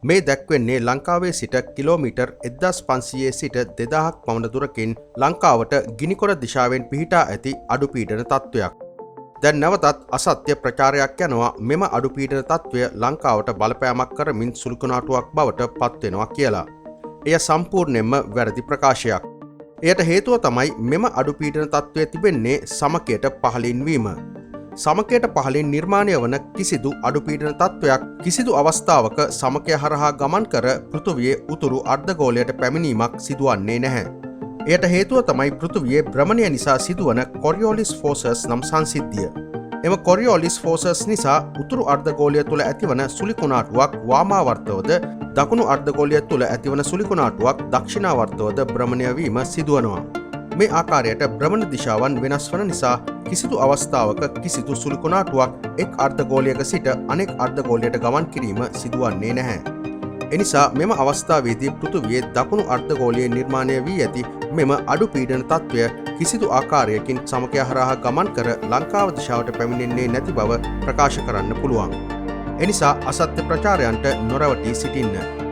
මේ දැක්වෙන්නේ ලංකාවේ සිට කිලෝමීටර් 1500 සිට 2000ක් පමණ දුරකින් ලංකාවට ගිනිකොර දිශාවෙන් පිහිටා ඇති අඩුපීඩන තත්ත්වයක්. දැන් නැවතත් අසත්‍ය ප්‍රචාරයක් යනවා මෙම අඩුපීඩන තත්ත්වය ලංකාවට බලපෑමක් කරමින් සුළුකුණාටුවක් බවට පත්වෙනවා කියලා. එය සම්පූර්ණයෙන්ම වැරදි ප්‍රකාශයක්. එයට හේතුව තමයි මෙම අඩුපීඩන තත්ත්වය තිබෙන්නේ සමකයට පහළින් වීම. සමකයට පහළින් නිර්මාණය වන කිසිදු අඩුපීඩන තත්ත්වයක් කිසිදු අවස්ථාවක සමකය හරහා ගමන් කර පෘථුවියේ උතුරු අර්ධගෝලයට පැමිණීමක් සිදුවන්නේ නැහැ. එයට හේතුව තමයි පෘථුවියේ භ්‍රමණය නිසා සිදුවන කොරියෝලිස් ෆෝසස් නම් සංසිද්ධිය. එම කොරියෝලිස් ෆෝසස් නිසා උතුරු අර්ධගෝලය තුළ ඇතිවන සුලිකුණාටුවක් වාමාවර්තවද දකුණු අර්ධගෝලය තුළ ඇතිවන සුලිකුණාටුවක් දක්ෂිණාවර්තවද භ්‍රමණය වීම සිදුවනවා. මේ ආකාරයට භ්‍රමණ දිශාවන් වෙනස් වන නිසා කිසිදු අවස්ථාවක කිසිදු සුළුකුණාටුවක් එක් අර්ධගෝලයක සිට අනෙක් අර්ධගෝලයට ගමන් කිරීම සිදුවන්නේ නැහැ. එනිසා මෙම අවස්ථාවේදී පෘථුවියේ දකුණු අර්ධගෝලයේ නිර්මාණය වී ඇති මෙම අඩුපීඩන තත්ත්වය කිසිදු ආකාරයකින් සමකය හරහා ගමන් කර ලංකාව දිශාවට පැමිණෙන්නේ නැති බව ප්‍රකාශ කරන්න පුළුවන්. එනිසා අසත්‍ය ප්‍රචාරයන්ට නොරවටී සිටින්න.